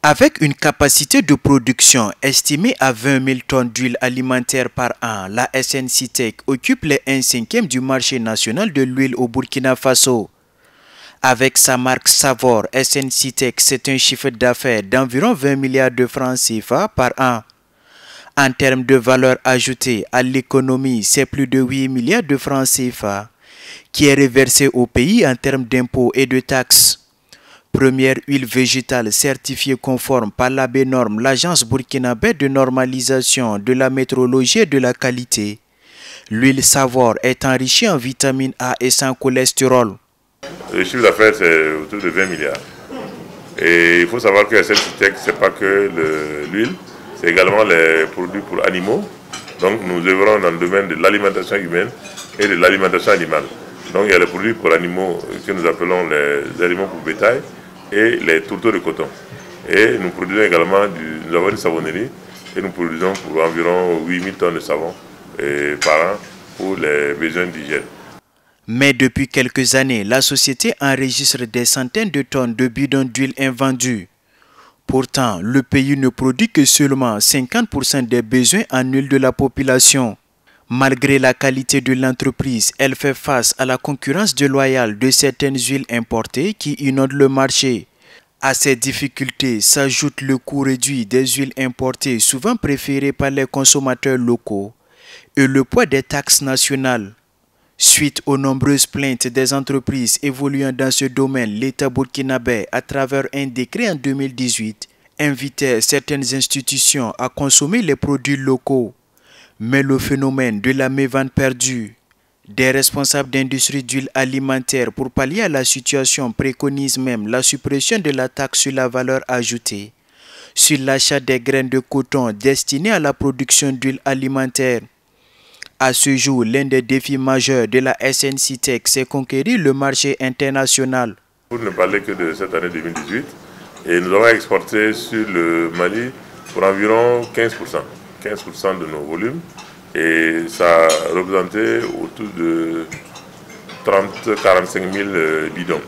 Avec une capacité de production estimée à 20 000 tonnes d'huile alimentaire par an, la SNCTech occupe les 1/5 du marché national de l'huile au Burkina Faso. Avec sa marque Savor, SNCTech, c'est un chiffre d'affaires d'environ 20 milliards de francs CFA par an. En termes de valeur ajoutée à l'économie, c'est plus de 8 milliards de francs CFA qui est reversé au pays en termes d'impôts et de taxes. Première huile végétale certifiée conforme par l'ABNORM, l'agence burkinabé de normalisation de la métrologie et de la qualité. L'huile Savor est enrichie en vitamine A et sans cholestérol. Le chiffre d'affaires, c'est autour de 20 milliards. Et il faut savoir que SNCTech, ce n'est pas que l'huile, c'est également les produits pour animaux. Donc nous œuvrons dans le domaine de l'alimentation humaine et de l'alimentation animale. Donc il y a les produits pour animaux que nous appelons les aliments pour bétail et les tourteaux de coton. Et nous produisons également, nous avons une savonnerie et nous produisons pour environ 8 000 tonnes de savon par an pour les besoins d'hygiène. Mais depuis quelques années, la société enregistre des centaines de tonnes de bidons d'huile invendus. Pourtant, le pays ne produit que seulement 50% des besoins en huile de la population. Malgré la qualité de l'entreprise, elle fait face à la concurrence déloyale de certaines huiles importées qui inondent le marché. À ces difficultés s'ajoute le coût réduit des huiles importées, souvent préférées par les consommateurs locaux, et le poids des taxes nationales. Suite aux nombreuses plaintes des entreprises évoluant dans ce domaine, l'État burkinabé, à travers un décret en 2018, invitait certaines institutions à consommer les produits locaux. Mais le phénomène de la mévente perdue des responsables d'industrie d'huile alimentaire pour pallier à la situation préconise même la suppression de la taxe sur la valeur ajoutée sur l'achat des graines de coton destinées à la production d'huile alimentaire. À ce jour, l'un des défis majeurs de la SNCTech, c'est conquérir le marché international. Pour ne parler que de cette année 2018, et nous avons exporté sur le Mali pour environ 15% de nos volumes, et ça représentait autour de 30-45 000 bidons.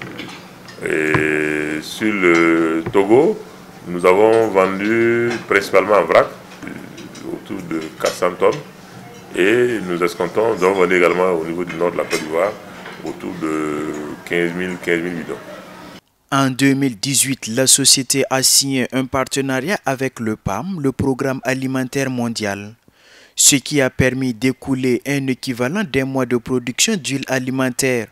Et sur le Togo, nous avons vendu principalement en vrac, autour de 400 tonnes. Et nous escomptons, nous avons vendu également au niveau du nord de la Côte d'Ivoire autour de 15 000 bidons. En 2018, la société a signé un partenariat avec le PAM, le Programme alimentaire mondial, ce qui a permis d'écouler un équivalent d'un mois de production d'huile alimentaire.